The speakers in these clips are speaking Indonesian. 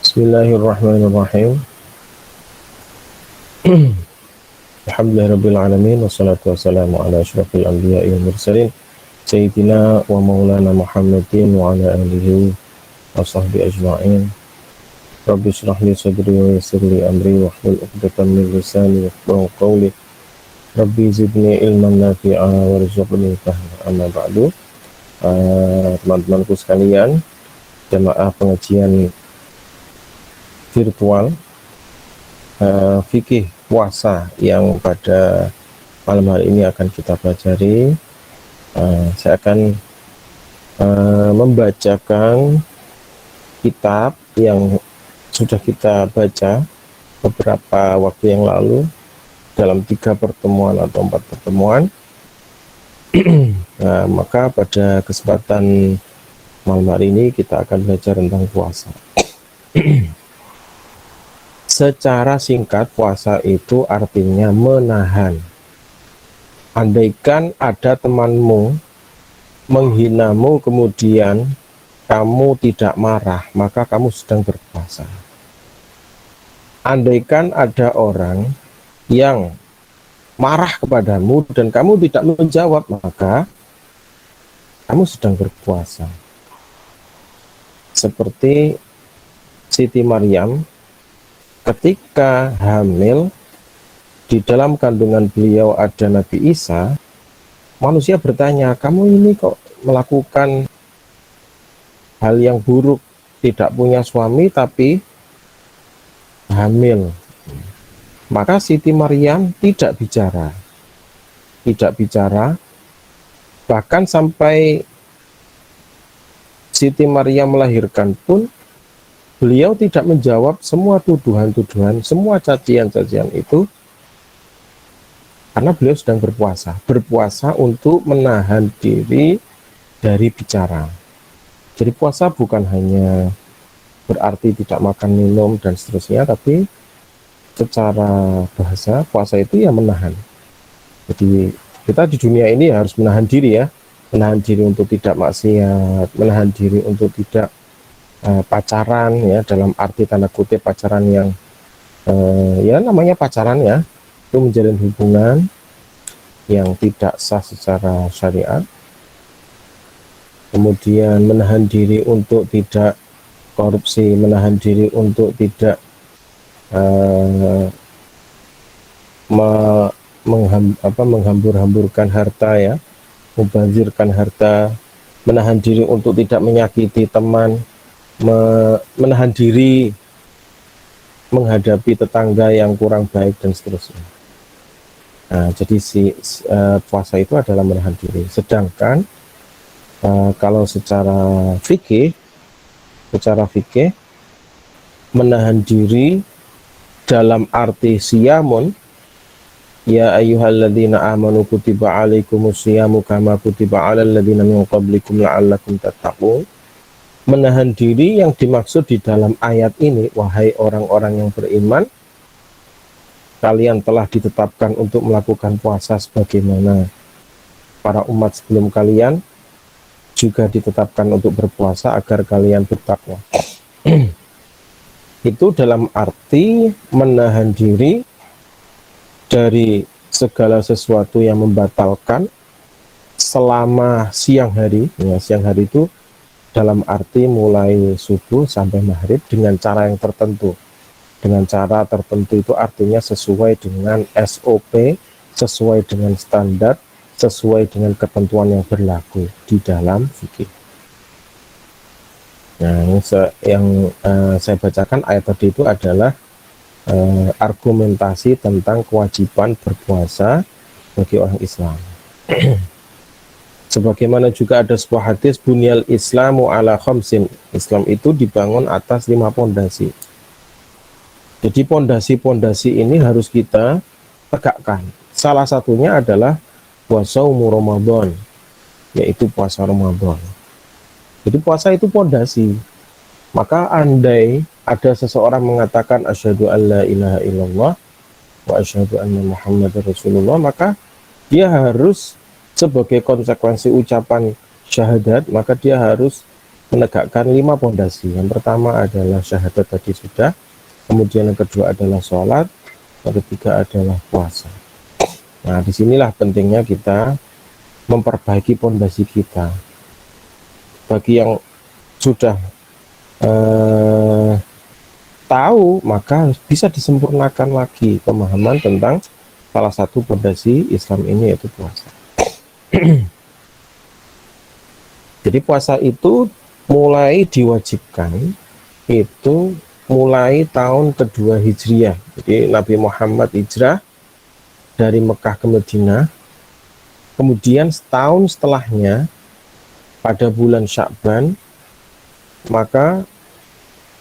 Bismillahirrahmanirrahim. Alhamdulillahirrabbilalamin. Wassalatu wassalamu ala asyrafil anbiya'i wal mursalin Sayyidina wa maulana Muhammadin wa ala alihi wa sahbihi ajma'in. Rabbi syrah li sadri wa yassir li amri wa hlul 'uqdatam min lisani yafqahu qawli. Rabbi zidni ilman nafi'a warzuqni fahma. Amma ba'du. Teman-temanku sekalian, jamaah pengajian virtual fikih puasa yang pada malam hari ini akan kita pelajari. Saya akan membacakan kitab yang sudah kita baca beberapa waktu yang lalu dalam 3 pertemuan atau 4 pertemuan. Nah, maka pada kesempatan malam hari ini kita akan belajar tentang puasa. Secara singkat, puasa itu artinya menahan. Andaikan ada temanmu menghinamu kemudian kamu tidak marah, maka kamu sedang berpuasa. Andaikan ada orang yang marah kepadamu dan kamu tidak menjawab, maka kamu sedang berpuasa. Seperti Siti Maryam ketika hamil, di dalam kandungan beliau ada Nabi Isa. Manusia bertanya, kamu ini kok melakukan hal yang buruk, tidak punya suami tapi hamil. Maka Siti Maryam tidak bicara, bahkan sampai Siti Maryam melahirkan pun beliau tidak menjawab semua tuduhan-tuduhan, semua cacian-cacian itu, karena beliau sedang berpuasa untuk menahan diri dari bicara. Jadi puasa bukan hanya berarti tidak makan, minum, dan seterusnya, tapi secara bahasa puasa itu ya menahan. Jadi kita di dunia ini harus menahan diri ya, menahan diri untuk tidak maksiat, menahan diri untuk tidak pacaran ya, dalam arti tanda kutip pacaran yang ya namanya pacaran ya, itu menjalin hubungan yang tidak sah secara syariat. Kemudian menahan diri untuk tidak korupsi, menahan diri untuk tidak menghambur-hamburkan harta ya, membazirkan harta, menahan diri untuk tidak menyakiti teman, menahan diri menghadapi tetangga yang kurang baik dan seterusnya. Nah, jadi puasa itu adalah menahan diri. Sedangkan kalau secara fikih menahan diri dalam arti siyamun, ya ayyuhalladzina amanu kutiba alaikumus siyamu kama kutiba alal ladzina min qablikum la'allakum tattaqun. Menahan diri yang dimaksud di dalam ayat ini, wahai orang-orang yang beriman, kalian telah ditetapkan untuk melakukan puasa sebagaimana para umat sebelum kalian juga ditetapkan untuk berpuasa agar kalian bertakwa. Itu dalam arti menahan diri dari segala sesuatu yang membatalkan selama siang hari. Ya, siang hari itu dalam arti mulai subuh sampai maghrib dengan cara yang tertentu. Dengan cara tertentu itu artinya sesuai dengan SOP, sesuai dengan standar, sesuai dengan ketentuan yang berlaku di dalam fikih. Nah, yang saya bacakan ayat tadi itu adalah argumentasi tentang kewajiban berpuasa bagi orang Islam. Sebagaimana juga ada sebuah hadis, bunyal islamu ala khamsin, Islam itu dibangun atas 5 pondasi. Jadi pondasi-pondasi ini harus kita tegakkan. Salah satunya adalah puasaumu Ramadan, yaitu puasa Ramadan. Jadi puasa itu pondasi. Maka andai ada seseorang mengatakan asyhadu alla ilaha illallah wa asyhadu anna muhammadar rasulullah, maka dia harus sebagai konsekuensi ucapan syahadat, maka dia harus menegakkan 5 pondasi. Yang pertama adalah syahadat tadi sudah, kemudian yang kedua adalah sholat, yang ketiga adalah puasa. Nah, disinilah pentingnya kita memperbaiki pondasi kita. Bagi yang sudah tahu, maka bisa disempurnakan lagi pemahaman tentang salah satu pondasi Islam ini, yaitu puasa. Jadi puasa itu mulai diwajibkan itu mulai tahun kedua Hijriah. Jadi Nabi Muhammad hijrah dari Mekah ke Madinah, kemudian setahun setelahnya pada bulan Sya'ban, maka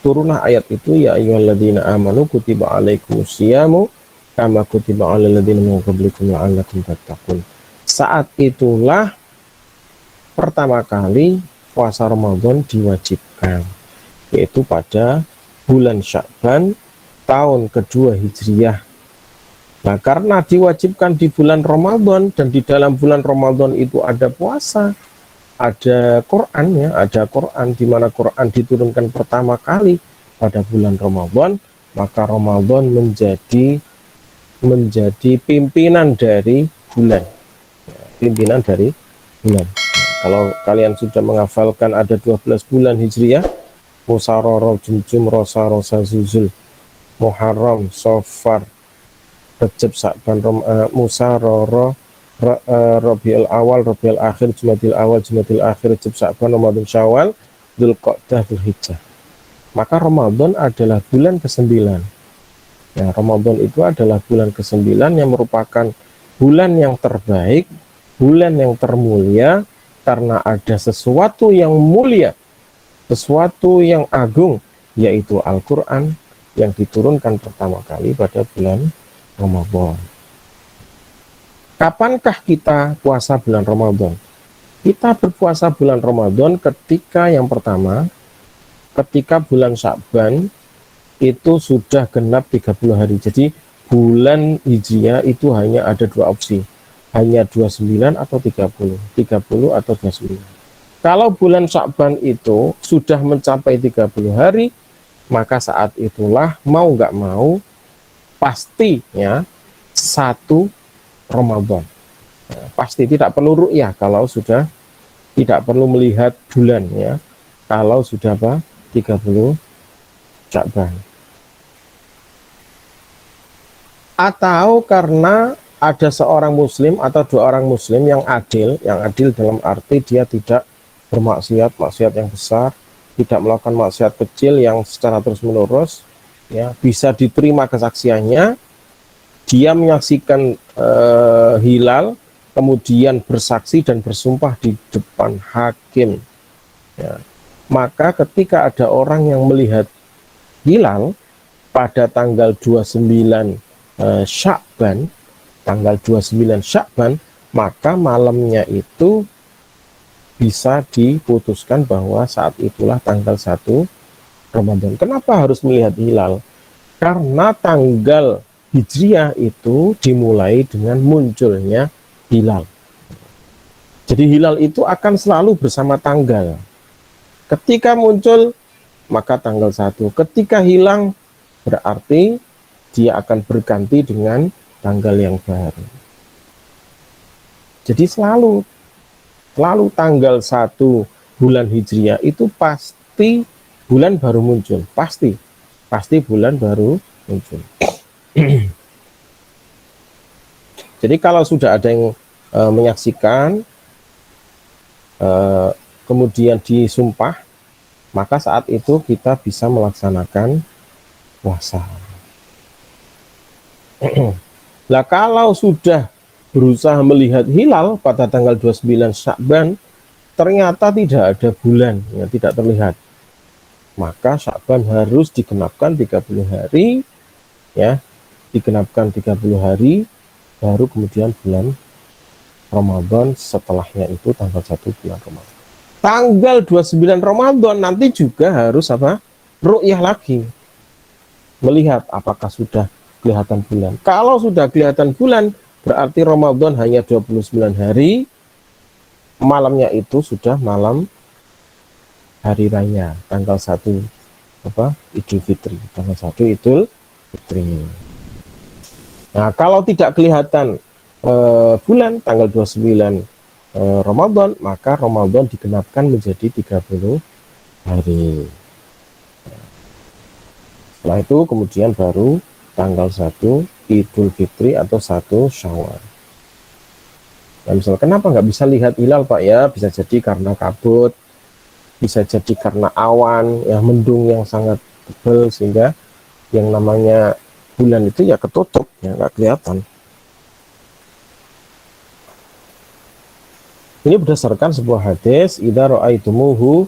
turunlah ayat itu, ya ayyuhalladzina amanu kutiba alaikumusyiyamu kama kutiba alal ladzina min qablikum la'allakum tattaqun. Saat itulah pertama kali puasa Ramadan diwajibkan, yaitu pada bulan Sya'ban tahun kedua Hijriah. Nah, karena diwajibkan di bulan Ramadan dan di dalam bulan Ramadan itu ada puasa, ada Quran, ya, ada Quran, di mana Quran diturunkan pertama kali pada bulan Ramadan, maka Ramadan menjadi pimpinan dari bulan, pimpinan dari bulan. Kalau kalian sudah menghafalkan ada 12 bulan Hijriah, Musaroro, Jumjum, Rosa, Rosa, Zuzul, Muharram, Sofar, Rejab, Sa'ban, Musaroro, Rabiul Awal, Rabiul Akhir, Jumadil Awal, Jumadil Akhir, Rejab, Sa'ban, Ramadan, Syawal, Dzulqa'dah, Dzulhijjah. Maka Ramadan adalah bulan ke-9. Ya, Ramadan itu adalah bulan ke-9 yang merupakan bulan yang terbaik, bulan yang termulia, karena ada sesuatu yang mulia, sesuatu yang agung, yaitu Al-Quran yang diturunkan pertama kali pada bulan Ramadan. Kapankah kita puasa bulan Ramadan? Kita berpuasa bulan Ramadan ketika yang pertama, ketika bulan Sya'ban itu sudah genap 30 hari. Jadi bulan Hijriah itu hanya ada 2 opsi, hanya 29 atau 30, 30 atau 29. Kalau bulan Sya'ban itu sudah mencapai 30 hari, maka saat itulah mau nggak mau pastinya 1 Ramadan. Nah, pasti tidak perlu ru'yah kalau sudah, tidak perlu melihat bulan, ya, kalau sudah 30 Sya'ban. Atau karena ada seorang muslim atau 2 orang muslim yang adil dalam arti dia tidak maksiat yang besar, tidak melakukan maksiat kecil yang secara terus menerus, ya, bisa diterima kesaksiannya, dia menyaksikan hilal, kemudian bersaksi dan bersumpah di depan hakim, ya. Maka ketika ada orang yang melihat hilal pada tanggal 29 Sya'ban, tanggal 29 Sya'ban, maka malamnya itu bisa diputuskan bahwa saat itulah tanggal 1 Ramadan. Kenapa harus melihat hilal? Karena tanggal Hijriah itu dimulai dengan munculnya hilal. Jadi hilal itu akan selalu bersama tanggal. Ketika muncul, maka tanggal 1. Ketika hilang, berarti dia akan berganti dengan tanggal yang baru. Jadi selalu tanggal 1 bulan Hijriah itu pasti bulan baru muncul, pasti bulan baru muncul. Jadi kalau sudah ada yang menyaksikan, kemudian disumpah, maka saat itu kita bisa melaksanakan puasa. Lah kalau sudah berusaha melihat hilal pada tanggal 29 Sya'ban, ternyata tidak ada bulan, ya, tidak terlihat, maka Sya'ban harus digenapkan 30 hari, ya, digenapkan 30 hari, baru kemudian bulan Ramadan setelahnya itu tanggal 1 bulan Ramadan. Tanggal 29 Ramadan nanti juga harus ru'yah lagi, melihat apakah sudah kelihatan bulan. Kalau sudah kelihatan bulan, berarti Ramadan hanya 29 hari, malamnya itu sudah malam hari raya, tanggal 1 Idul Fitri, tanggal 1 Idul Fitri. Nah, kalau tidak kelihatan bulan tanggal 29 Ramadan, maka Ramadan digenapkan menjadi 30 hari. Setelah itu kemudian baru tanggal 1 Idul Fitri atau 1 Syawal. Nah, misalnya kenapa nggak bisa lihat hilal Pak ya? Bisa jadi karena kabut, bisa jadi karena awan, ya mendung yang sangat tebal sehingga yang namanya bulan itu ya ketutup, ya nggak kelihatan. Ini berdasarkan sebuah hadis, idza ra'aitumuhu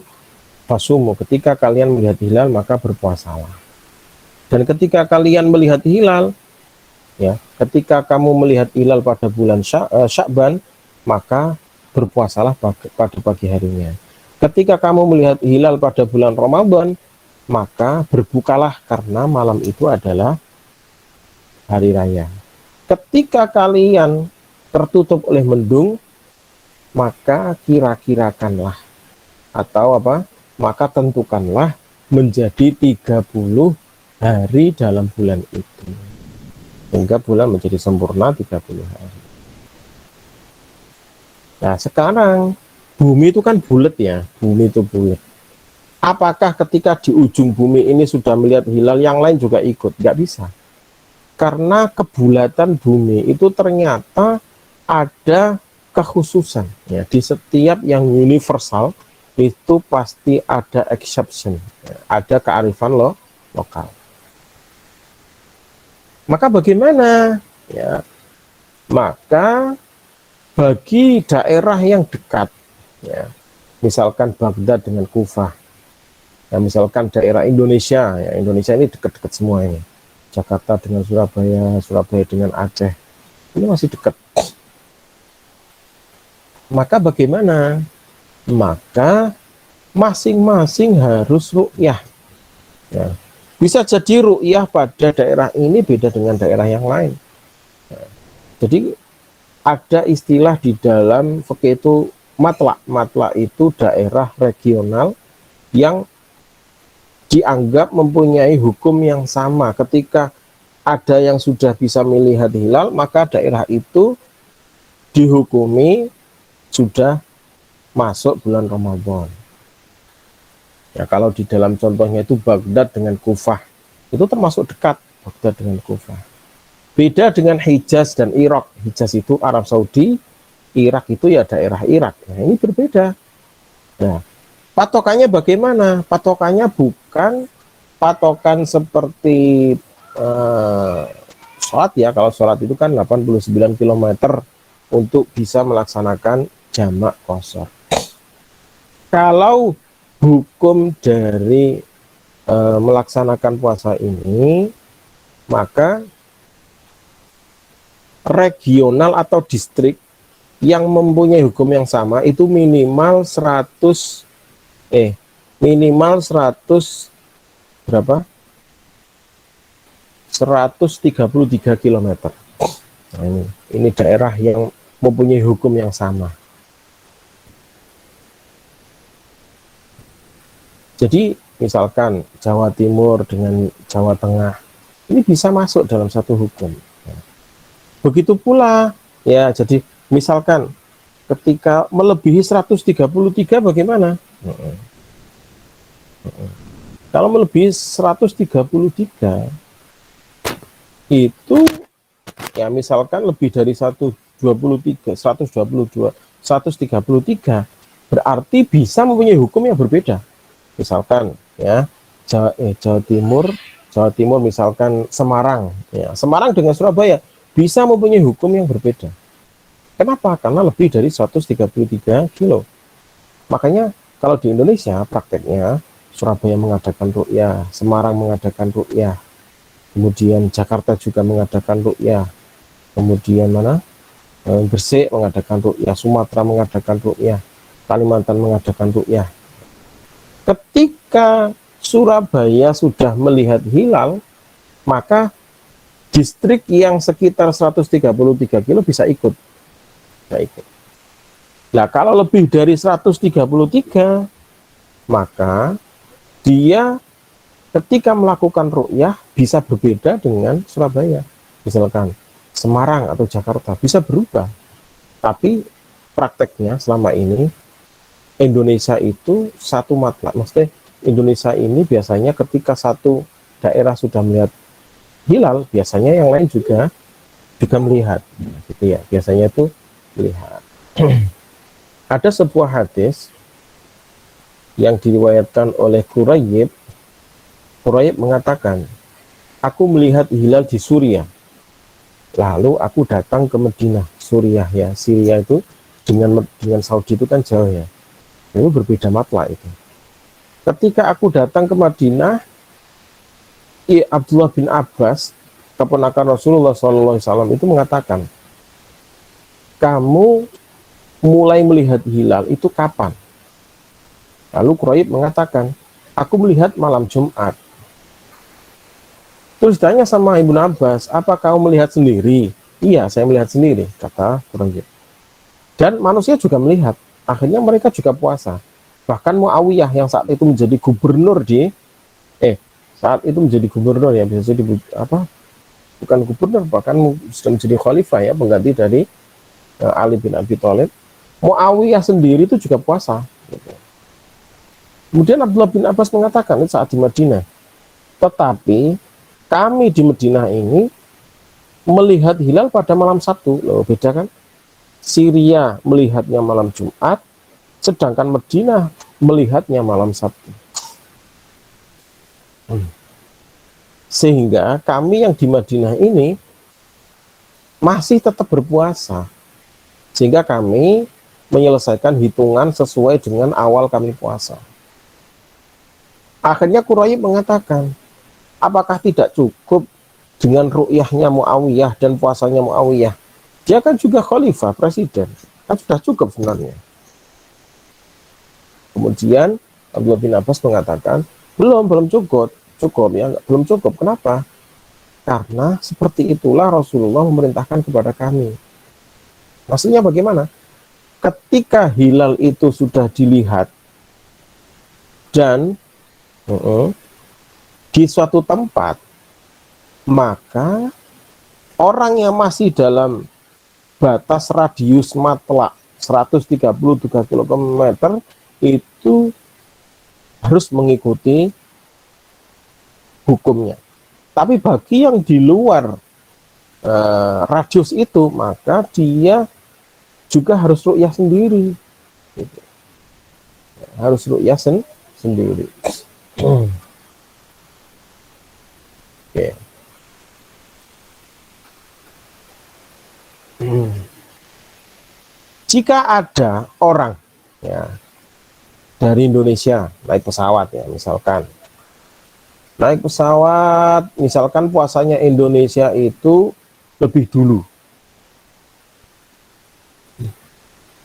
fasumu, ketika kalian melihat hilal maka berpuasalah. Dan ketika kalian melihat hilal, ya, ketika kamu melihat hilal pada bulan Sya'ban, maka berpuasalah pada pagi harinya. Ketika kamu melihat hilal pada bulan Ramadan, maka berbukalah karena malam itu adalah hari raya. Ketika kalian tertutup oleh mendung, maka kira-kirakanlah atau maka tentukanlah menjadi 30 hari dalam bulan itu, hingga bulan menjadi sempurna 30 hari. Nah, sekarang bumi itu kan bulat ya, bumi itu bulat. Apakah ketika di ujung bumi ini sudah melihat hilal, yang lain juga ikut? Nggak bisa. Karena kebulatan bumi itu ternyata ada kekhususan. Ya, di setiap yang universal itu pasti ada exception, ya, ada kearifan lokal. Maka bagaimana? Ya, maka bagi daerah yang dekat, ya, misalkan Baghdad dengan Kufah, ya, misalkan daerah Indonesia, ya, Indonesia ini dekat-dekat semua ini, Jakarta dengan Surabaya, Surabaya dengan Aceh, ini masih dekat. Maka bagaimana? Maka masing-masing harus ru'yah, ya. Bisa jadi ru'yah pada daerah ini beda dengan daerah yang lain, ya. Jadi ada istilah di dalam fikih itu matla. Matla itu daerah regional yang dianggap mempunyai hukum yang sama. Ketika ada yang sudah bisa melihat hilal, maka daerah itu dihukumi sudah masuk bulan Ramadan. Ya, kalau di dalam contohnya itu Baghdad dengan Kufah, itu termasuk dekat Baghdad dengan Kufah. Beda dengan Hijaz dan Irak. Hijaz itu Arab Saudi, Irak itu ya daerah Irak. Nah, ini berbeda. Nah, patokannya bagaimana? Patokannya bukan patokan seperti sholat ya. Kalau sholat itu kan 89 km untuk bisa melaksanakan jamak qashar. Kalau hukum dari melaksanakan puasa ini, maka regional atau distrik yang mempunyai hukum yang sama itu minimal 100 berapa? 133 km. Nah, ini daerah yang mempunyai hukum yang sama. Jadi misalkan Jawa Timur dengan Jawa Tengah ini bisa masuk dalam satu hukum. Begitu pula ya, jadi misalkan ketika melebihi 133 bagaimana? Kalau melebihi 133 itu ya misalkan lebih dari 123, 122, 133 berarti bisa mempunyai hukum yang berbeda. Misalkan ya Jawa Timur misalkan Semarang, ya Semarang dengan Surabaya bisa mempunyai hukum yang berbeda. Kenapa? Karena lebih dari 133 kilo. Makanya kalau di Indonesia prakteknya Surabaya mengadakan ru'yah, Semarang mengadakan ru'yah, kemudian Jakarta juga mengadakan ru'yah, kemudian Gresik mengadakan ru'yah, Sumatera mengadakan ru'yah, Kalimantan mengadakan ru'yah. Ketika Surabaya sudah melihat hilal, maka distrik yang sekitar 133 kilo bisa ikut. Nah, kalau lebih dari 133, maka dia ketika melakukan ru'yah bisa berbeda dengan Surabaya. Misalkan Semarang atau Jakarta bisa berubah. Tapi prakteknya selama ini Indonesia itu satu matlak. Maksudnya Indonesia ini biasanya ketika satu daerah sudah melihat hilal, biasanya yang lain juga melihat. Gitu ya. Biasanya itu melihat. Ada sebuah hadis yang diriwayatkan oleh Quraib. Quraib mengatakan, aku melihat hilal di Suriah. Lalu aku datang ke Madinah. Suriah ya, Syria itu dengan Saudi itu kan jauh ya. Itu berbeda matlak itu. Ketika aku datang ke Madinah, Abdullah bin Abbas, keponakan Rasulullah SAW itu mengatakan, kamu mulai melihat hilal itu kapan? Lalu Quraib mengatakan, aku melihat malam Jumat. Terus tanya sama Ibnu Abbas, apa kau melihat sendiri? Iya, saya melihat sendiri, kata Quraib. Dan manusia juga melihat. Akhirnya mereka juga puasa. Bahkan Muawiyah yang saat itu menjadi gubernur saat itu menjadi gubernur ya, bisa jadi apa? Bukan gubernur, bahkan sudah menjadi khalifah ya, pengganti dari Ali bin Abi Thalib. Muawiyah sendiri itu juga puasa. Gitu. Kemudian Abdullah bin Abbas mengatakan saat di Madinah, tetapi kami di Madinah ini melihat hilal pada malam Sabtu. Loh, beda kan? Syria melihatnya malam Jumat, sedangkan Madinah melihatnya malam Sabtu. Sehingga kami yang di Madinah ini masih tetap berpuasa. Sehingga kami menyelesaikan hitungan sesuai dengan awal kami puasa. Akhirnya Quraib mengatakan, apakah tidak cukup dengan ru'yahnya Muawiyah dan puasanya Muawiyah? Dia kan juga khalifah, presiden. Kan sudah cukup sebenarnya. Kemudian Abdullah bin Abbas mengatakan, belum cukup ya, belum cukup. Kenapa? Karena seperti itulah Rasulullah memerintahkan kepada kami. Maksudnya bagaimana? Ketika hilal itu sudah dilihat dan di suatu tempat, maka orang yang masih dalam batas radius matlak 133 km itu harus mengikuti hukumnya. Tapi bagi yang di luar radius itu, maka dia juga harus ru'yah sendiri. Gitu. Harus ru'yah sendiri. Oke. Jika ada orang ya dari Indonesia naik pesawat ya, misalkan naik pesawat, misalkan puasanya Indonesia itu lebih dulu.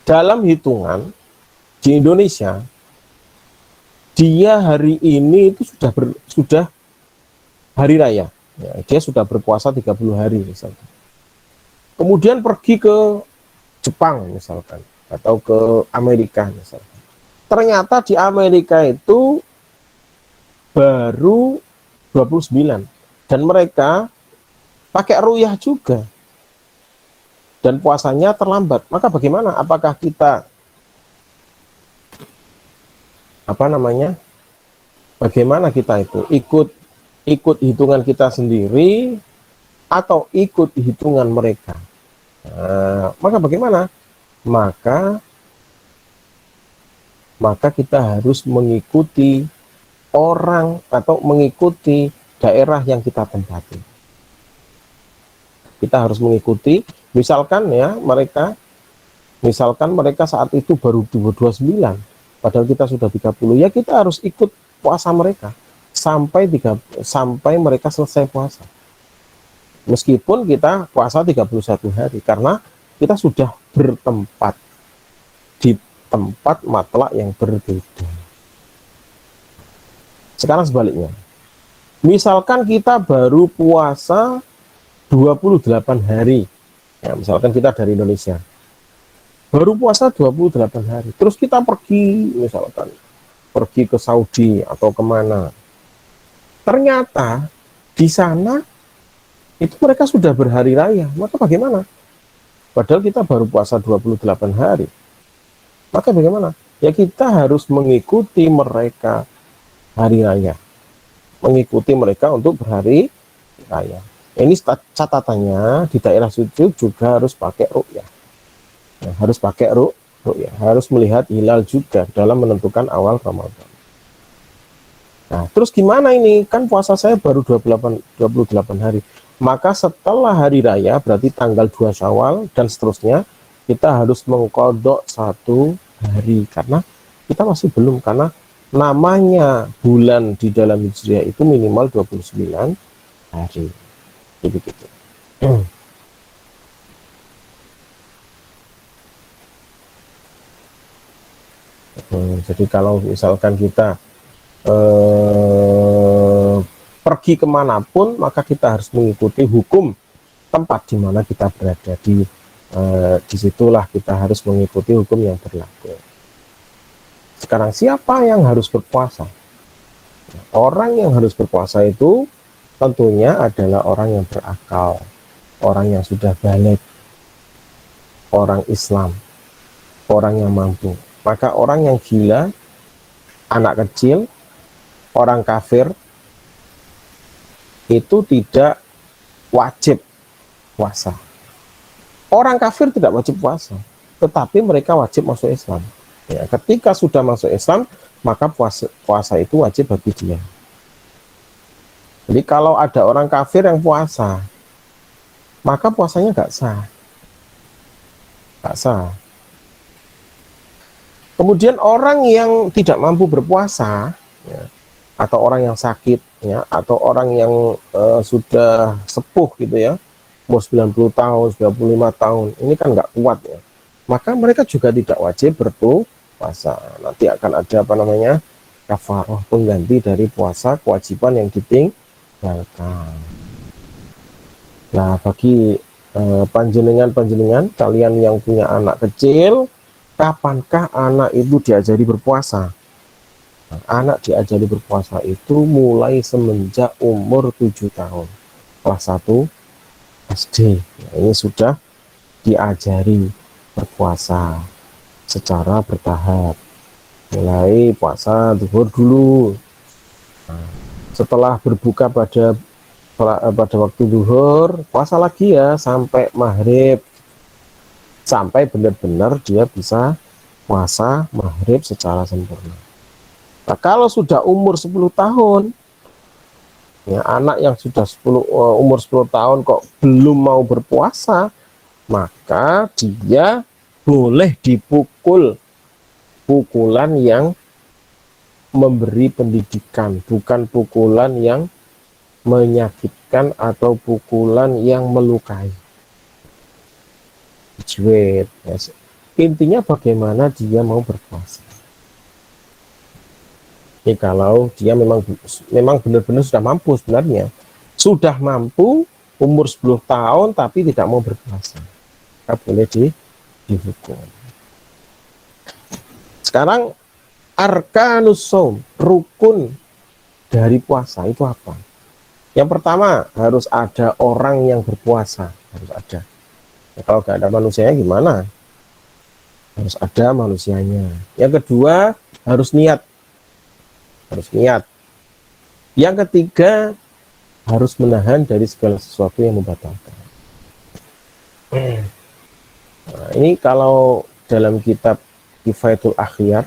Dalam hitungan di Indonesia, dia hari ini itu sudah hari raya. Ya, dia sudah berpuasa 30 hari misalkan. Kemudian pergi ke Jepang misalkan, atau ke Amerika misalkan. Ternyata di Amerika itu baru 29 dan mereka pakai ruyah juga dan puasanya terlambat. Maka bagaimana? Apakah kita bagaimana kita itu ikut hitungan kita sendiri atau ikut hitungan mereka? Maka bagaimana? Maka kita harus mengikuti orang atau mengikuti daerah yang kita tempati. Kita harus mengikuti, misalkan mereka saat itu baru 29, padahal kita sudah 30, ya kita harus ikut puasa mereka sampai mereka selesai puasa. Meskipun kita puasa 31 hari, karena kita sudah bertempat di tempat matlak yang berbeda. Sekarang sebaliknya, misalkan kita baru puasa 28 hari, ya, misalkan kita dari Indonesia, baru puasa 28 hari, terus kita pergi misalkan pergi ke Saudi atau kemana. Ternyata di sana itu mereka sudah berhari raya. Maka bagaimana? Padahal kita baru puasa 28 hari. Maka bagaimana? Ya kita harus mengikuti mereka hari raya. Mengikuti mereka untuk berhari raya. Ini catatannya di daerah suci juga harus pakai ru'yah. Nah, harus pakai ru'yah. Harus melihat hilal juga dalam menentukan awal Ramadan. Nah, terus gimana ini? Kan puasa saya baru 28 hari. Maka setelah hari raya, berarti tanggal 2 Syawal dan seterusnya, kita harus mengkodok 1 hari. Karena kita masih belum, karena namanya bulan di dalam Hijriah itu minimal 29 hari. Begitu. Jadi kalau misalkan kita pergi kemanapun, maka kita harus mengikuti hukum tempat di mana kita berada. Disitulah kita harus mengikuti hukum yang berlaku. Sekarang siapa yang harus berpuasa? Orang yang harus berpuasa itu tentunya adalah orang yang berakal, orang yang sudah balik, orang Islam, orang yang mampu. Maka orang yang gila, anak kecil, orang kafir, itu tidak wajib puasa. Orang kafir tidak wajib puasa, tetapi mereka wajib masuk Islam. Ya, ketika sudah masuk Islam, maka puasa itu wajib bagi dia. Jadi kalau ada orang kafir yang puasa, maka puasanya nggak sah. Nggak sah. Kemudian orang yang tidak mampu berpuasa, ya, atau orang yang sakit, ya, atau orang yang sudah sepuh gitu ya, mau 90 tahun, 95 tahun, ini kan nggak kuat ya. Maka mereka juga tidak wajib berpuasa. Nanti akan ada kafaroh, pengganti dari puasa, kewajiban yang ditinggalkan. Nah, bagi panjenengan kalian yang punya anak kecil, kapankah anak itu diajari berpuasa? Nah, anak diajari berpuasa itu mulai semenjak umur 7 tahun, kelas 1 SD. Nah, ini sudah diajari berpuasa secara bertahap. Mulai puasa zuhur dulu. Nah, setelah berbuka pada waktu zuhur, puasa lagi ya sampai maghrib, sampai benar-benar dia bisa puasa maghrib secara sempurna. Nah, kalau sudah umur 10 tahun, ya, anak yang sudah umur 10 tahun kok belum mau berpuasa, maka dia boleh dipukul pukulan yang memberi pendidikan, bukan pukulan yang menyakitkan atau pukulan yang melukai. Jerit. Intinya bagaimana dia mau berpuasa. Ini kalau dia memang benar-benar sudah mampu, sebenarnya sudah mampu umur 10 tahun tapi tidak mau berpuasa, maka boleh dihukum. Sekarang arkanus shaum, rukun dari puasa itu apa? Yang pertama, harus ada orang yang berpuasa, harus ada. Ya, kalau nggak ada manusianya gimana? Harus ada manusianya. Yang kedua, harus niat. Harus niat. Yang ketiga, harus menahan dari segala sesuatu yang membatalkan. Nah, ini kalau dalam kitab Kifayatul Akhyar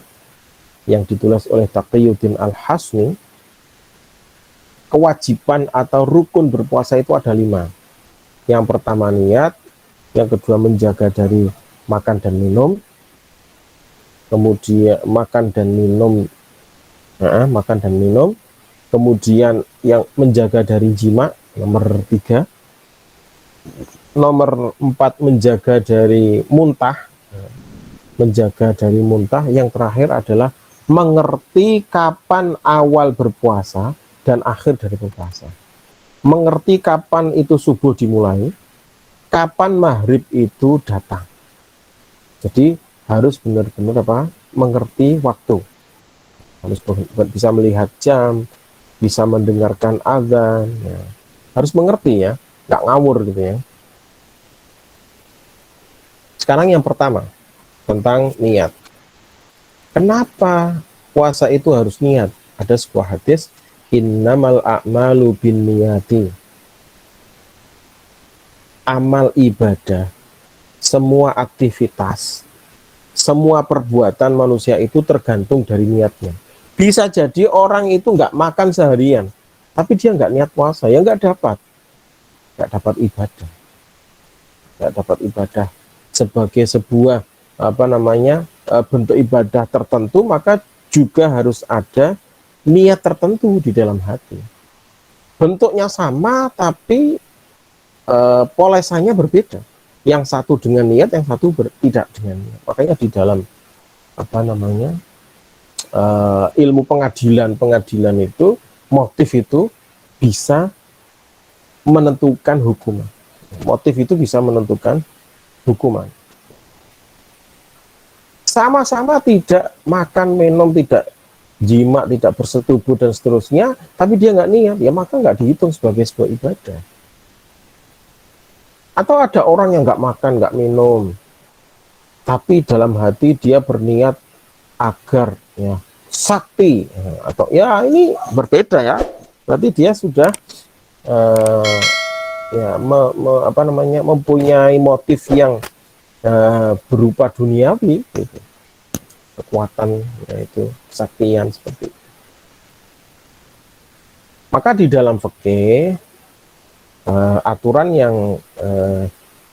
yang ditulis oleh Taqiyuddin Al-Hasni, kewajiban atau rukun berpuasa itu ada 5. Yang pertama niat, yang kedua menjaga dari makan dan minum, kemudian makan dan minum, kemudian yang menjaga dari jima, nomor 3, nomor 4 menjaga dari muntah, yang terakhir adalah mengerti kapan awal berpuasa dan akhir dari berpuasa. Mengerti kapan itu subuh dimulai, kapan maghrib itu datang. Jadi harus benar-benar mengerti waktu. harus bisa melihat jam, bisa mendengarkan azan, ya. Harus mengerti ya, nggak ngawur gitu ya. Sekarang yang pertama tentang niat. Kenapa puasa itu harus niat? Ada sebuah hadis, innamal a'malu bin niyati. Amal ibadah, semua aktivitas, semua perbuatan manusia itu tergantung dari niatnya. Bisa jadi orang itu nggak makan seharian, tapi dia nggak niat puasa, ya nggak dapat ibadah, nggak dapat ibadah sebagai sebuah bentuk ibadah tertentu, maka juga harus ada niat tertentu di dalam hati. Bentuknya sama, tapi polesannya berbeda. Yang satu dengan niat, yang satu tidak dengan niat. Makanya di dalam ilmu pengadilan itu, motif itu bisa menentukan hukuman. Motif itu bisa menentukan hukuman. Sama-sama tidak makan, minum, tidak jima, tidak bersetubuh dan seterusnya, tapi dia nggak niat, ya maka nggak dihitung sebagai sebuah ibadah. Atau ada orang yang nggak makan, nggak minum, tapi dalam hati dia berniat agar ya sakti, atau ya ini berbeda ya, berarti dia sudah mempunyai motif yang berupa duniawi, gitu. Kekuatan, yaitu kesaktian seperti itu. Maka di dalam fikih aturan yang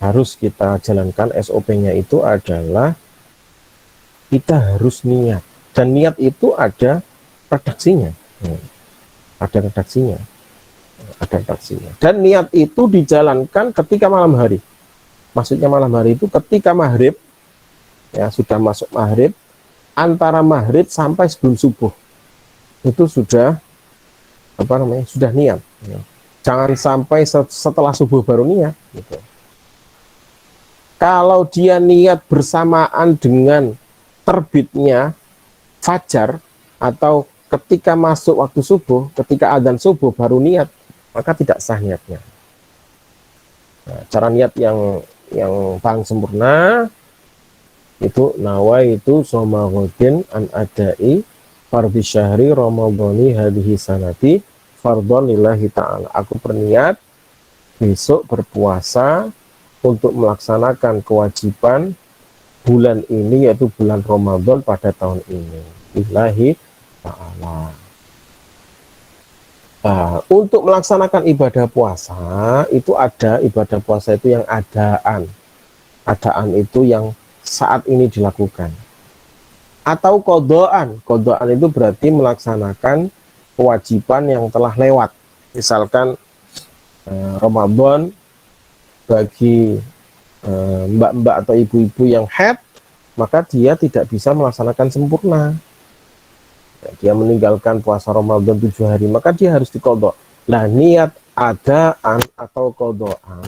harus kita jalankan, SOP-nya itu adalah kita harus niat, dan niat itu ada redaksinya, dan niat itu dijalankan ketika malam hari. Maksudnya malam hari itu ketika maghrib, ya sudah masuk maghrib, antara maghrib sampai sebelum subuh itu sudah sudah niat, ya. Jangan sampai setelah subuh baru niat, gitu. Kalau dia niat bersamaan dengan terbitnya fajar, atau ketika masuk waktu subuh, ketika adzan subuh baru niat, maka tidak sah niatnya. Nah, cara niat yang paling sempurna itu nawaitu shoma ghadin an adai fardhi syahri ramadhani hadhihi sanati fardhon lillahi ta'ala. Aku berniat besok berpuasa untuk melaksanakan kewajiban bulan ini, yaitu bulan Ramadan pada tahun ini, lillahi ta'ala. Nah, untuk melaksanakan ibadah puasa itu ada ibadah puasa itu yang adaan itu yang saat ini dilakukan, atau kodoan itu berarti melaksanakan kewajiban yang telah lewat. Misalkan Ramadan bagi mbak-mbak atau ibu-ibu yang haid, maka dia tidak bisa melaksanakan sempurna. Dia meninggalkan puasa Ramadan 7 hari, maka dia harus dikodok. Nah, niat adaan atau kodoan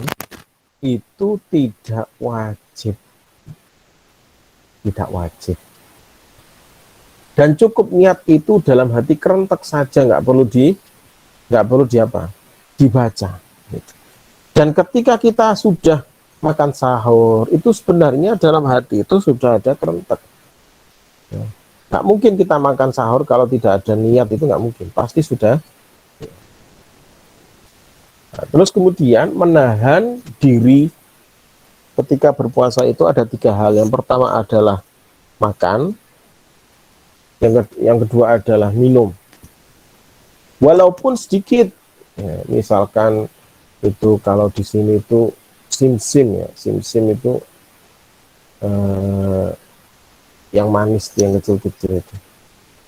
itu tidak wajib, dan cukup niat itu dalam hati kerentek saja, nggak perlu dibaca, gitu. Dan ketika kita sudah makan sahur, itu sebenarnya dalam hati itu sudah ada kerentek, ya. Nggak mungkin kita makan sahur kalau tidak ada niat, itu nggak mungkin, pasti sudah. Nah, terus kemudian menahan diri ketika berpuasa itu ada 3 hal. Yang pertama adalah makan, yang kedua adalah minum, walaupun sedikit, ya, misalkan itu kalau di sini itu sim-sim itu yang manis, yang kecil-kecil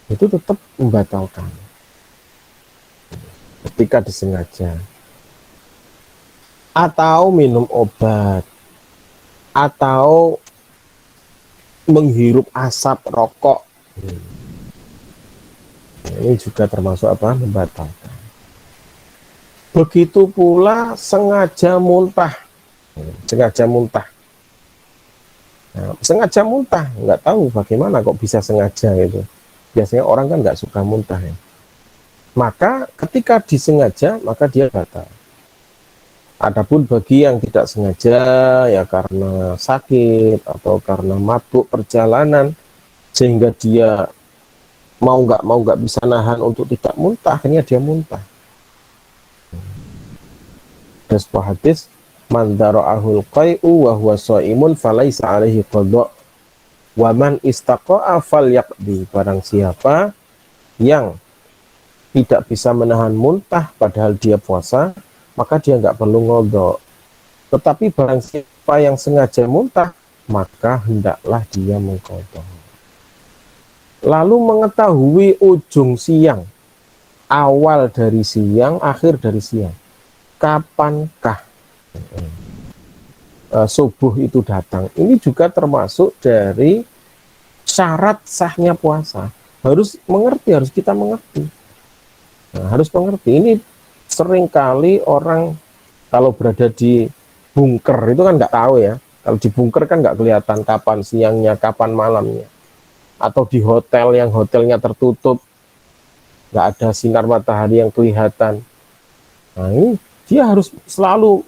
itu tetap membatalkan ketika disengaja. Atau minum obat, atau menghirup asap rokok, ini juga termasuk membatalkan. Begitu pula sengaja muntah. Nah, sengaja muntah, nggak tahu bagaimana kok bisa sengaja itu. Biasanya orang kan nggak suka muntah ya. Maka ketika disengaja, maka dia batal. Adapun bagi yang tidak sengaja, ya karena sakit atau karena mabuk perjalanan, sehingga dia mau nggak bisa nahan untuk tidak muntah, akhirnya dia muntah. Ada sebuah hadis, man dara'ahul qai'u wa huwa shaimun falaisa alaihi qadha wa man istaqa'a falyaqdi. Barang siapa yang tidak bisa menahan muntah padahal dia puasa, maka dia nggak perlu ngodok. Tetapi barang siapa yang sengaja muntah, maka hendaklah dia mengkodok. Lalu mengetahui ujung siang, awal dari siang, akhir dari siang. Kapankah subuh itu datang? Ini juga termasuk dari syarat sahnya puasa. Harus mengerti, harus kita mengerti. Nah, harus mengerti. Ini seringkali orang kalau berada di bunker itu kan nggak tahu ya. Kalau di bunker kan nggak kelihatan kapan siangnya, kapan malamnya. Atau di hotel yang hotelnya tertutup, nggak ada sinar matahari yang kelihatan. Nah, ini dia harus selalu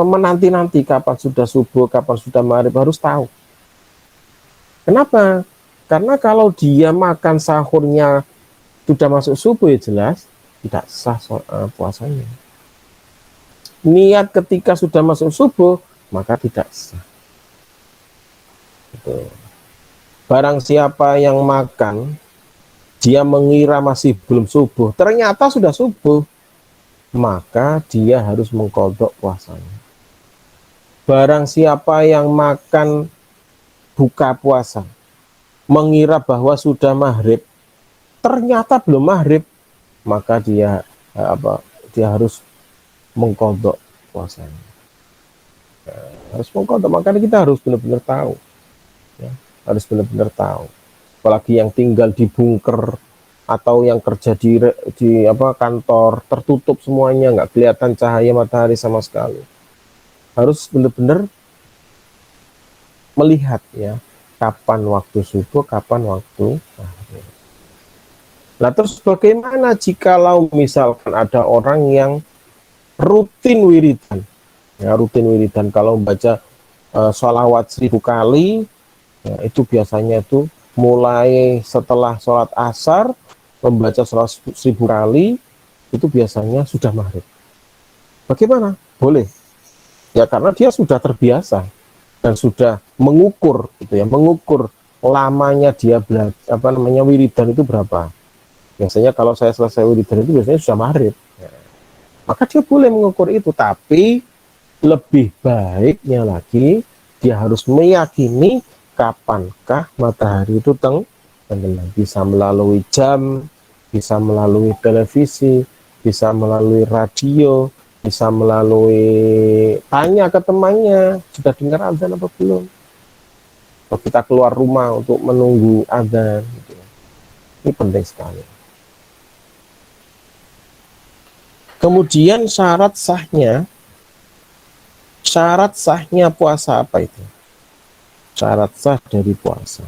menanti-nanti kapan sudah subuh, kapan sudah maghrib, harus tahu. Kenapa? Karena kalau dia makan sahurnya sudah masuk subuh, ya jelas tidak sah puasanya. Niat ketika sudah masuk subuh, maka tidak sah. Gitu. Barang siapa yang makan, dia mengira masih belum subuh, ternyata sudah subuh, maka dia harus mengkodok puasanya. Barang siapa yang makan buka puasa, mengira bahwa sudah maghrib, ternyata belum maghrib, maka dia dia harus mengkodok puasanya. Harus mengkodok, makanya kita harus benar-benar tahu. Ya, harus benar-benar tahu. Apalagi yang tinggal di bunker atau yang kerja di kantor tertutup semuanya, nggak kelihatan cahaya matahari sama sekali. Harus benar-benar melihat ya kapan waktu subuh, kapan waktu maghrib. Nah, terus bagaimana jikalau misalkan ada orang yang rutin wiridan, ya rutin wiridan, kalau membaca sholawat 1000 kali, ya, itu biasanya itu mulai setelah sholat asar membaca sholawat 1000 kali, itu biasanya sudah maghrib. Bagaimana? Boleh. Ya karena dia sudah terbiasa dan sudah mengukur, gitu ya, mengukur lamanya dia wiridan itu berapa. Biasanya kalau saya selesai wiridan itu biasanya sudah maghrib. Ya. Maka dia boleh mengukur itu, tapi lebih baiknya lagi dia harus meyakini kapankah matahari itu tenggelam. Bisa melalui jam, bisa melalui televisi, bisa melalui radio, bisa melalui tanya ke temannya, sudah dengar azan apa belum? Kalau kita keluar rumah untuk menunggu azan, gitu. Ini penting sekali. Kemudian syarat sahnya puasa apa itu? Syarat sah dari puasa.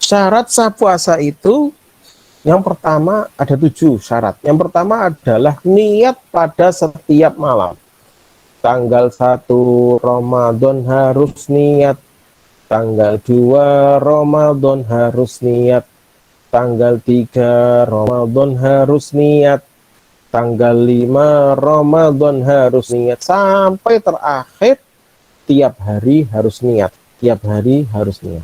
Syarat sah puasa itu yang pertama ada 7 syarat. Yang pertama adalah niat pada setiap malam. Tanggal 1 Ramadan harus niat. Tanggal 2 Ramadan harus niat. Tanggal 3 Ramadan harus niat. Tanggal 5 Ramadan harus niat. Sampai terakhir tiap hari harus niat. Tiap hari harus niat.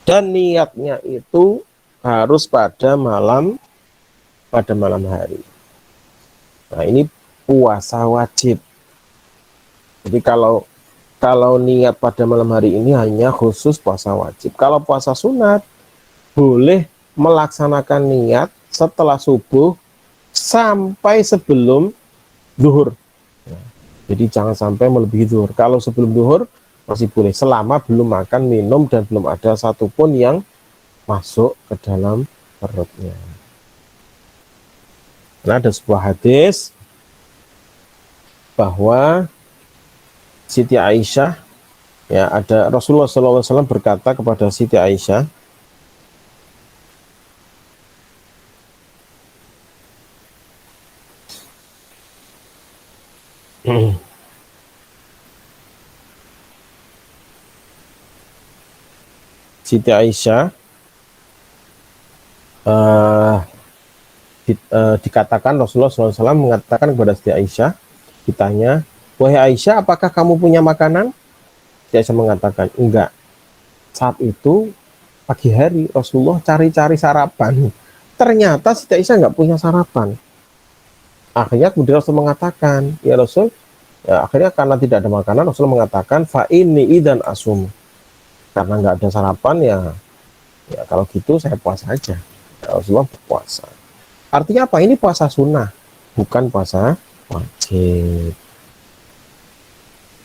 Dan niatnya itu harus pada malam hari. Nah, ini puasa wajib. Jadi kalau niat pada malam hari ini hanya khusus puasa wajib. Kalau puasa sunat boleh melaksanakan niat setelah subuh sampai sebelum zuhur. Nah, jadi jangan sampai melebihi zuhur. Kalau sebelum zuhur masih boleh, selama belum makan, minum, dan belum ada satupun yang masuk ke dalam perutnya. Nah, ada sebuah hadis bahwa Siti Aisyah Ya, ada Rasulullah SAW berkata kepada Siti Aisyah, Siti Aisyah uh, dikatakan Rasulullah SAW mengatakan kepada Siti Aisyah, ditanya, wahai Aisyah, apakah kamu punya makanan? Siti Aisyah mengatakan, enggak. Saat itu pagi hari Rasulullah cari-cari sarapan. Ternyata Siti Aisyah enggak punya sarapan. Akhirnya kemudian Rasul mengatakan, ya Rasul, ya, akhirnya karena tidak ada makanan, Rasul mengatakan, fa ini idan asum. Karena enggak ada sarapan, ya kalau gitu saya puasa aja. Ya, Rasulullah berpuasa. Artinya apa? Ini puasa sunnah, bukan puasa wajib.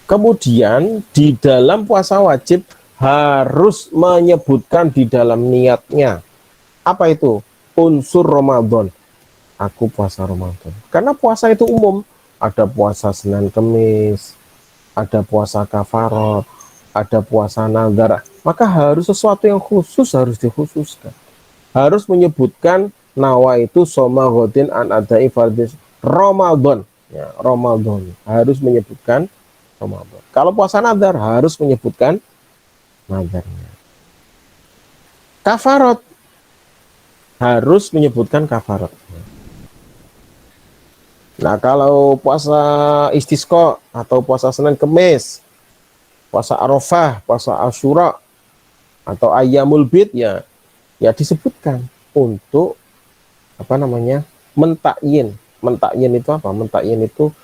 Kemudian di dalam puasa wajib harus menyebutkan di dalam niatnya. Apa itu? Unsur Ramadan. Aku puasa Ramadan. Karena puasa itu umum. Ada puasa Senin Kemis, ada puasa kafarat, ada puasa nazar. Maka harus sesuatu yang khusus harus dikhususkan. Harus menyebutkan nawa itu soma godin an adai fardis Ramadan. Ya, Ramadan. Harus menyebutkan Ramadan. Kalau puasa nazar harus menyebutkan nazarnya. Kafarat harus menyebutkan kafarat. Nah, kalau puasa istisqa atau puasa Senin Kemis, puasa Arafah, puasa Asyura atau Ayyamul Bid ya disebutkan untuk apa namanya? Mentakyin. Mentakyin itu apa? Mentakyin itu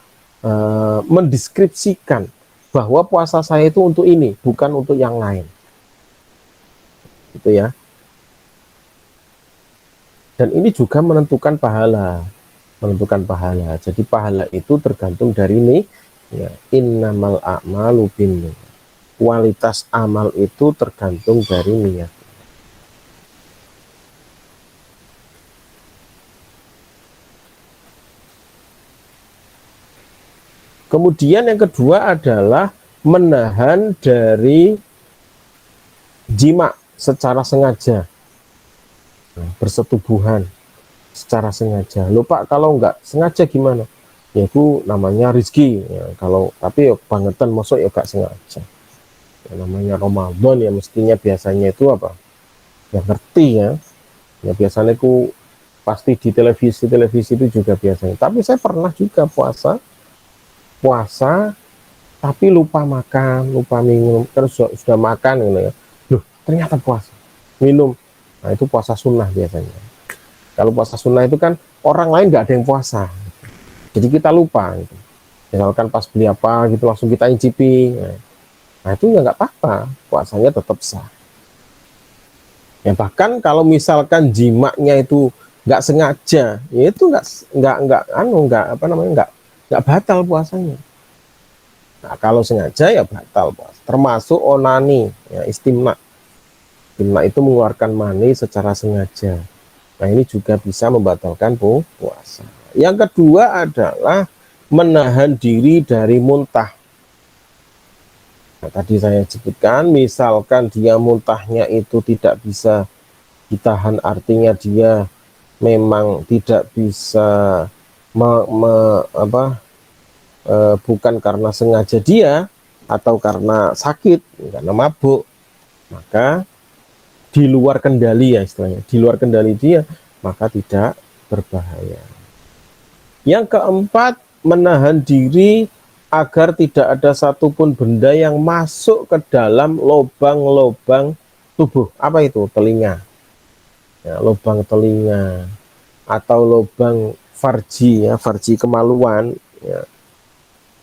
mendeskripsikan bahwa puasa saya itu untuk ini, bukan untuk yang lain. Gitu ya. Dan ini juga menentukan pahala. Jadi pahala itu tergantung dari ini ya, innamal a'malu binniyat. Kualitas amal itu tergantung dari niat. Kemudian yang kedua adalah menahan dari jima secara sengaja, bersetubuhan secara sengaja. Lupa kalau nggak sengaja gimana? Ya itu namanya rizki. Ya, kalau tapi ya bangetan masuk ya nggak sengaja. Ya, namanya Ramadan ya mestinya biasanya itu apa? Ya ngerti ya. Ya biasanya itu pasti di televisi itu juga biasanya. Tapi saya pernah juga puasa tapi lupa makan, lupa minum, terus sudah makan gitu ya. Loh, ternyata puasa. Minum. Nah, itu puasa sunnah biasanya. Kalau puasa sunnah itu kan orang lain nggak ada yang puasa, jadi kita lupa. Gitu. Misalkan pas beli apa gitu langsung kita incipi, nah itu ya nggak apa-apa, puasanya tetap sah. Ya bahkan kalau misalkan jimaknya itu nggak sengaja, ya itu nggak batal puasanya. Nah kalau sengaja ya batal puasa. Termasuk onani, ya istimna. Istimna itu mengeluarkan mani secara sengaja. Nah ini juga bisa membatalkan puasa. Yang kedua adalah menahan diri dari muntah. Nah, tadi saya sebutkan, misalkan dia muntahnya itu tidak bisa ditahan, artinya dia memang tidak bisa bukan karena sengaja dia atau karena sakit, karena mabuk, maka di luar kendali ya istilahnya, di luar kendali dia, maka tidak berbahaya. Yang keempat, menahan diri agar tidak ada satupun benda yang masuk ke dalam lubang-lubang tubuh. Apa itu? Telinga. Ya, lubang telinga atau lubang farji ya, farji kemaluan. Ya.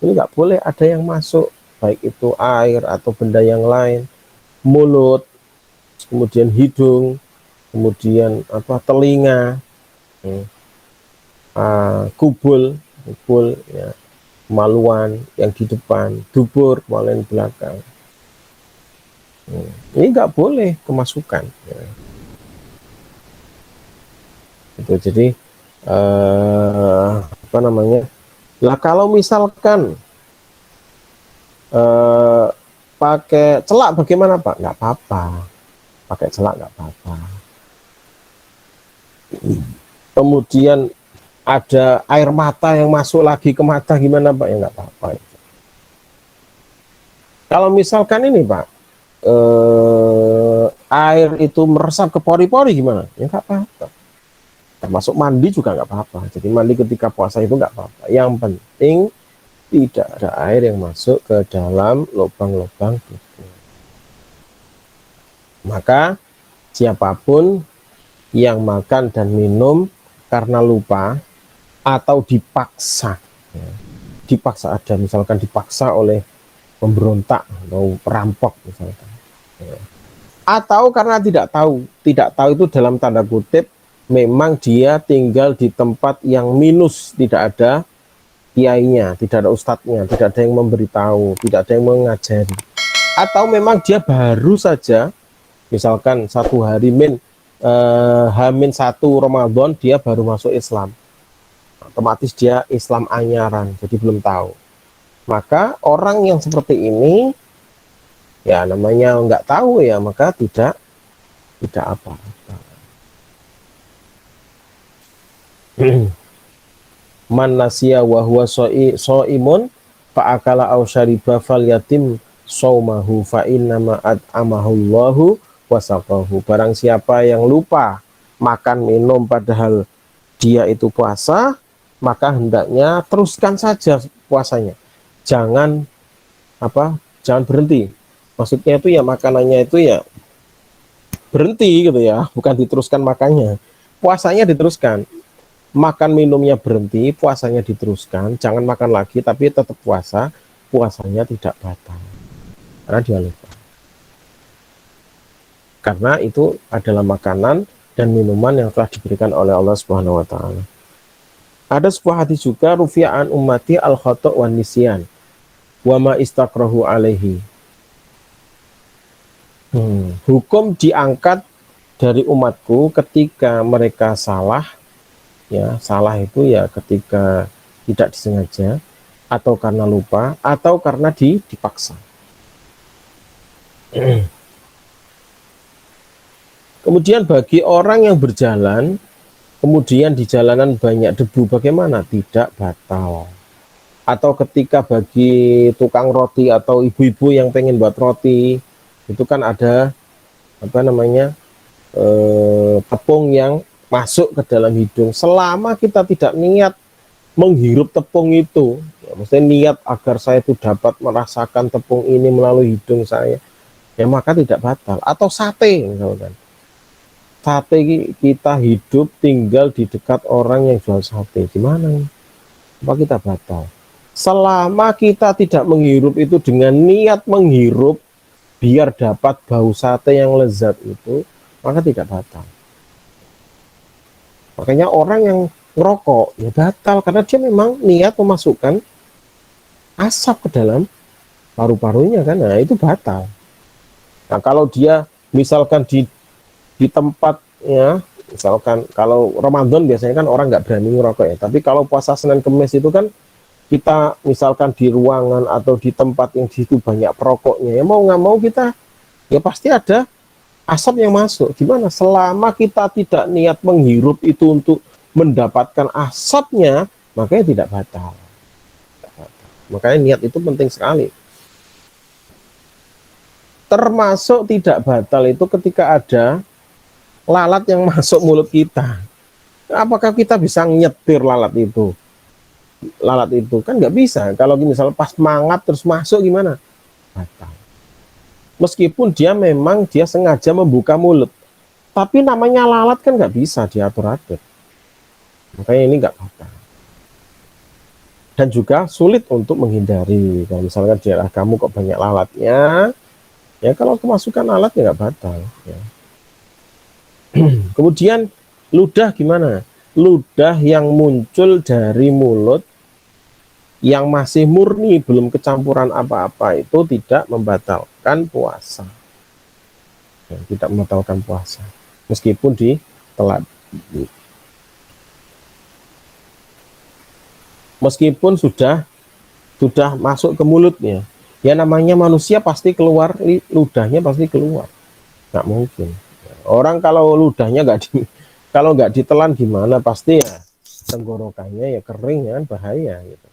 Ini nggak boleh ada yang masuk, baik itu air atau benda yang lain, mulut, kemudian hidung, kemudian telinga, kubul ya, kemaluan yang di depan, dubur kemaluan belakang. Ini nggak boleh kemasukan. Ya. Itu jadi apa namanya? Lah kalau misalkan pakai celak bagaimana Pak? Nggak apa-apa, pakai celak nggak apa-apa. Kemudian ada air mata yang masuk lagi ke mata gimana Pak? Ya nggak apa-apa. Kalau misalkan ini Pak, air itu meresap ke pori-pori gimana? Ya nggak apa-apa. Termasuk mandi juga nggak apa-apa. Jadi mandi ketika puasa itu nggak apa-apa. Yang penting tidak ada air yang masuk ke dalam lubang-lubang tubuh. Maka siapapun yang makan dan minum karena lupa atau dipaksa, ya, dipaksa ada misalkan dipaksa oleh pemberontak atau perampok misalkan, ya. Atau karena tidak tahu itu dalam tanda kutip memang dia tinggal di tempat yang minus, tidak ada kiainya, tidak ada ustadznya, tidak ada yang memberitahu, tidak ada yang mengajari, atau memang dia baru saja misalkan satu hari Hamin 1 Ramadan dia baru masuk Islam, otomatis dia Islam anyaran, jadi belum tahu. Maka orang yang seperti ini ya namanya nggak tahu ya, maka tidak apa-apa. Man nasiya wa huwa shaimun fa akala aw syariba falyatim saumahu fa innama at'amahullahu wasaqahu. Barang siapa yang lupa makan minum padahal dia itu puasa, maka hendaknya teruskan saja puasanya. Jangan berhenti. Maksudnya itu ya makanannya itu ya berhenti gitu ya, bukan diteruskan makannya. Puasanya diteruskan. Makan minumnya berhenti, puasanya diteruskan. Jangan makan lagi tapi tetap puasa, puasanya tidak batal. Karena dia lupa. Karena itu adalah makanan dan minuman yang telah diberikan oleh Allah Subhanahu wa taala. Ada sebuah hadis juga, rufi'an ummati al-khata' wan nisyan wa ma istaqrahu alaihi. Hukum diangkat dari umatku ketika mereka salah, ya salah itu ya ketika tidak disengaja atau karena lupa atau karena dipaksa. Kemudian bagi orang yang berjalan kemudian di jalanan banyak debu, bagaimana? Tidak batal. Atau ketika bagi tukang roti atau ibu-ibu yang pengen buat roti, itu kan ada tepung yang masuk ke dalam hidung. Selama kita tidak niat menghirup tepung itu, ya, maksudnya niat agar saya itu dapat merasakan tepung ini melalui hidung saya, ya maka tidak batal. Atau sate misalkan, sate kita hidup tinggal di dekat orang yang jual sate, gimana? Apa kita batal? Selama kita tidak menghirup itu dengan niat menghirup biar dapat bau sate yang lezat itu, maka tidak batal. Makanya orang yang ngerokok ya batal karena dia memang niat memasukkan asap ke dalam paru-parunya kan, nah itu batal. Nah kalau dia misalkan di tempat ya, misalkan kalau Ramadan biasanya kan orang nggak berani ngerokok ya, tapi kalau puasa Senin Kemis itu kan kita misalkan di ruangan atau di tempat yang di situ banyak perokoknya, ya mau nggak mau kita ya pasti ada asap yang masuk. Gimana? Selama kita tidak niat menghirup itu untuk mendapatkan asapnya, makanya tidak batal. Makanya niat itu penting sekali. Termasuk tidak batal itu ketika ada lalat yang masuk mulut kita. Apakah kita bisa nyetir lalat itu? Lalat itu kan nggak bisa. Kalau misalnya pas mangap terus masuk gimana? Batal. Meskipun dia memang dia sengaja membuka mulut, tapi namanya lalat kan nggak bisa diatur-atur. Makanya ini nggak batal. Dan juga sulit untuk menghindari. Kalau misalkan di daerah kamu kok banyak lalatnya, ya kalau kemasukan alat ya nggak batal. Ya. Kemudian ludah gimana? Ludah yang muncul dari mulut yang masih murni belum kecampuran apa-apa itu tidak membatalkan puasa. Ya, tidak membatalkan puasa meskipun ditelan. Meskipun sudah masuk ke mulutnya. Ya namanya manusia pasti keluar, ludahnya pasti keluar, nggak mungkin. Orang kalau ludahnya kalau nggak ditelan gimana, pasti ya tenggorokannya ya kering kan, bahaya gitu.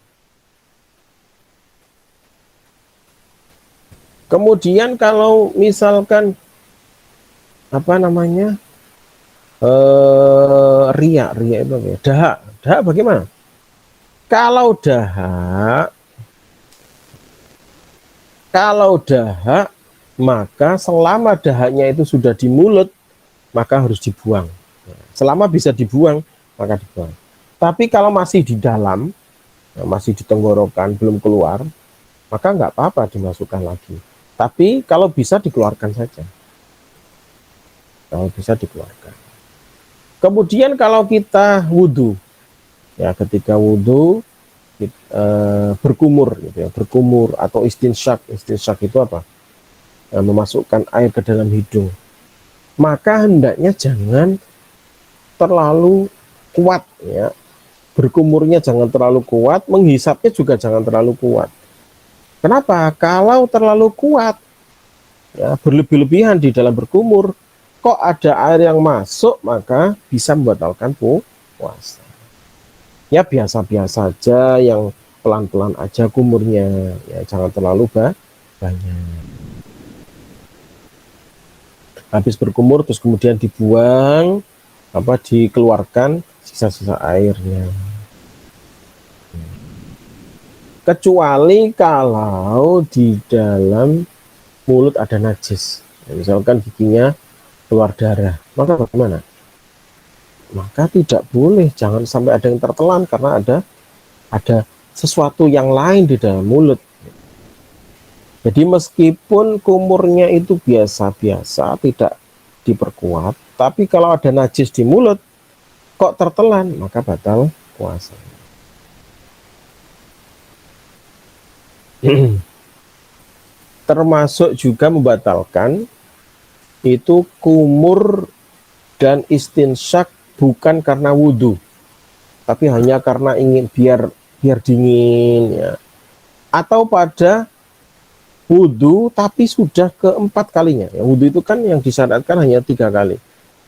Kemudian kalau misalkan apa namanya, riak, riak itu apa ya? Dahak, dahak bagaimana? Kalau dahak, kalau dahak, maka selama dahaknya itu sudah di mulut, maka harus dibuang. Selama bisa dibuang, maka dibuang. Tapi kalau masih di dalam, masih di tenggorokan, belum keluar, maka nggak apa-apa dimasukkan lagi. Tapi kalau bisa dikeluarkan saja. Kalau bisa dikeluarkan. Kemudian kalau kita wudhu, ya ketika wudhu berkumur, gitu ya, berkumur atau istinsyak. Istinsyak itu apa? Memasukkan air ke dalam hidung. Maka hendaknya jangan terlalu kuat, ya. Berkumurnya jangan terlalu kuat, menghisapnya juga jangan terlalu kuat. Kenapa? Kalau terlalu kuat, ya, berlebih-lebihan di dalam berkumur, kok ada air yang masuk, maka bisa membatalkan puasa. Ya biasa-biasa aja, yang pelan-pelan aja kumurnya, ya jangan terlalu banyak. Habis berkumur terus kemudian dibuang, dikeluarkan sisa-sisa airnya. Kecuali kalau di dalam mulut ada najis, misalkan giginya keluar darah, maka bagaimana? Maka tidak boleh, jangan sampai ada yang tertelan karena ada sesuatu yang lain di dalam mulut. Jadi meskipun kumurnya itu biasa-biasa, tidak diperkuat, tapi kalau ada najis di mulut kok tertelan, maka batal puasa. Termasuk juga membatalkan itu kumur dan istinsyak bukan karena wudhu, tapi hanya karena ingin biar dingin, ya. Atau pada wudhu tapi sudah keempat kalinya, ya, wudhu itu kan yang disyaratkan hanya 3 kali.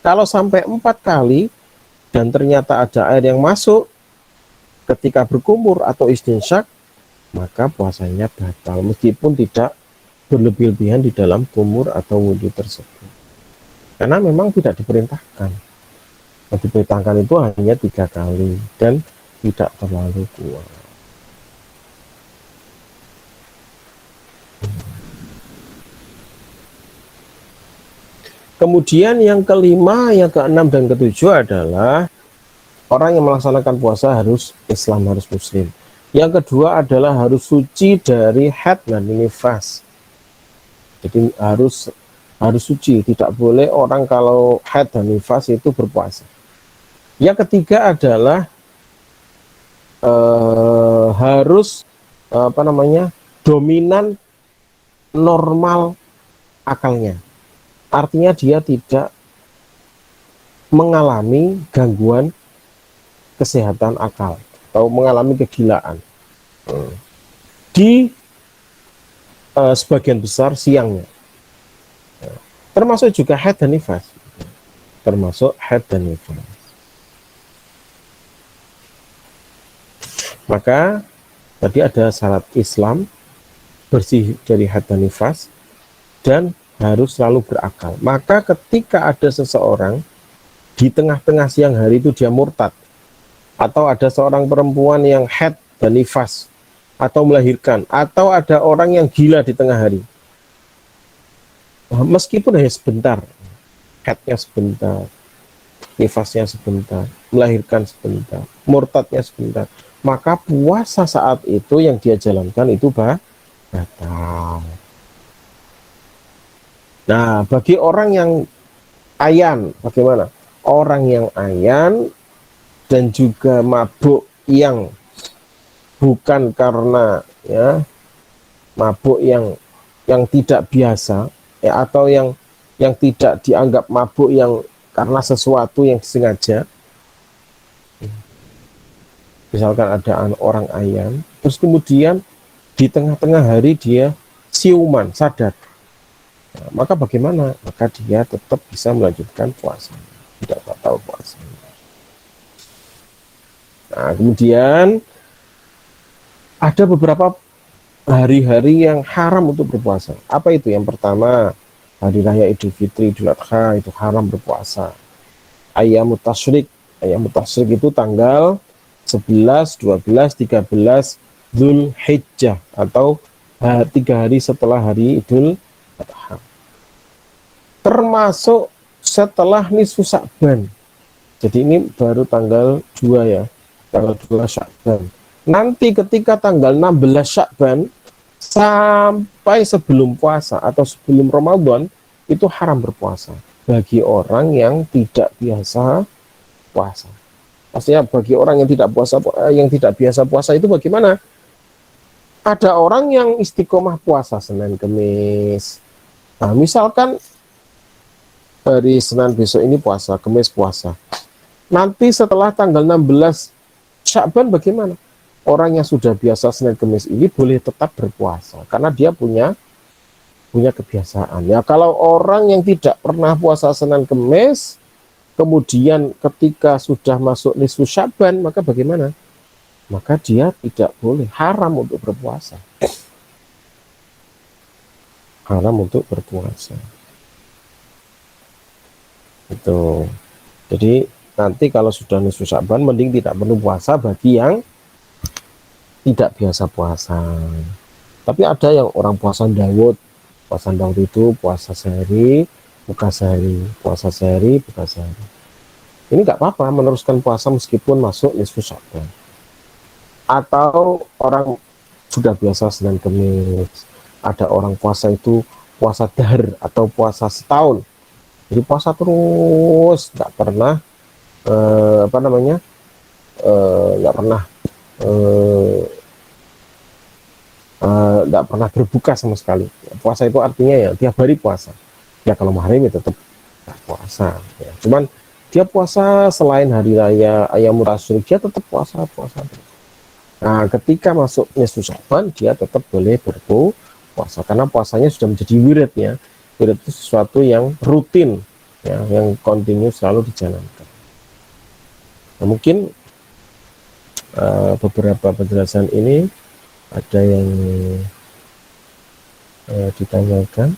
Kalau sampai 4 kali dan ternyata ada air yang masuk ketika berkumur atau istinsyak, maka puasanya batal meskipun tidak berlebih-lebihan di dalam kumur atau wudhu tersebut, karena memang tidak diperintahkan. Yang diperintahkan itu hanya 3 kali dan tidak terlalu kuat. Kemudian yang kelima, yang keenam dan ketujuh adalah orang yang melaksanakan puasa harus Islam, harus Muslim. Yang kedua adalah harus suci dari haid dan nifas. Jadi harus suci, tidak boleh orang kalau haid dan nifas itu berpuasa. Yang ketiga adalah harus dominan normal akalnya. Artinya dia tidak mengalami gangguan kesehatan akal atau mengalami kegilaan di sebagian besar siangnya, termasuk juga haid dan nifas, Maka tadi ada syarat Islam, bersih dari haid dan nifas, dan harus selalu berakal. Maka ketika ada seseorang di tengah-tengah siang hari itu dia murtad, atau ada seorang perempuan yang haid dan nifas atau melahirkan, atau ada orang yang gila di tengah hari, meskipun hanya sebentar, haidnya sebentar, nifasnya sebentar, melahirkan sebentar, murtadnya sebentar, maka puasa saat itu yang dia jalankan itu batal. Nah, bagi orang yang ayan, bagaimana? Orang yang ayan dan juga mabuk yang bukan karena, ya, mabuk yang tidak biasa, ya, atau yang tidak dianggap mabuk yang karena sesuatu yang disengaja. Misalkan ada orang ayan, terus kemudian di tengah-tengah hari dia siuman, sadar. Nah, maka bagaimana? Maka dia tetap bisa melanjutkan puasa, tidak batal puasa. Nah, kemudian ada beberapa hari-hari yang haram untuk berpuasa. Apa itu? Yang pertama, hari raya Idul Fitri, Idul Adha itu haram berpuasa. Ayyamut tasyrik. Ayyamut tasyrik itu tanggal 11, 12, 13 Zulhijjah atau 3 hari setelah hari Idul Adha. Termasuk setelah nisfu Sya'ban. Jadi ini baru tanggal 2 ya. Tanggal 2 Sya'ban. Nanti ketika tanggal 16 Sya'ban sampai sebelum puasa atau sebelum Ramadan itu haram berpuasa bagi orang yang tidak biasa puasa. Pastinya bagi orang yang tidak biasa puasa itu bagaimana? Ada orang yang istiqomah puasa Senin Kemis. Nah, misalkan hari Senin besok ini puasa, Kemis puasa. Nanti setelah tanggal 16 Sya'ban bagaimana? Orang yang sudah biasa Senin Kemis ini boleh tetap berpuasa karena dia punya kebiasaan. Ya, kalau orang yang tidak pernah puasa Senin Kemis, kemudian ketika sudah masuk nisfu Sya'ban, maka bagaimana? Maka dia tidak boleh, haram untuk berpuasa. Haram untuk berpuasa. Itu. Jadi nanti kalau sudah nisfu Sya'ban, mending tidak perlu puasa bagi yang tidak biasa puasa. Tapi ada yang orang puasa Daud. Puasa Daud itu puasa sehari, buka sehari, puasa sehari, buka sehari. Ini nggak apa-apa meneruskan puasa meskipun masuk nisfu Sya'ban. Atau orang sudah biasa Senin Kemis. Ada orang puasa itu puasa dahr atau puasa setahun. Jadi puasa terus, nggak pernah nggak pernah berbuka sama sekali. Puasa itu artinya ya tiap hari puasa. Ya kalau Muharram ya tetap puasa. Ya. Cuman dia puasa selain hari raya Ayyamut Tasyrik, dia tetap puasa. Nah, ketika masuk nisfu Sya'ban, dia tetap boleh berpuasa karena puasanya sudah menjadi wirid ya. Wirid itu sesuatu yang rutin, ya, yang kontinu selalu dijalankan. Nah, mungkin beberapa penjelasan ini ada yang ditanyakan.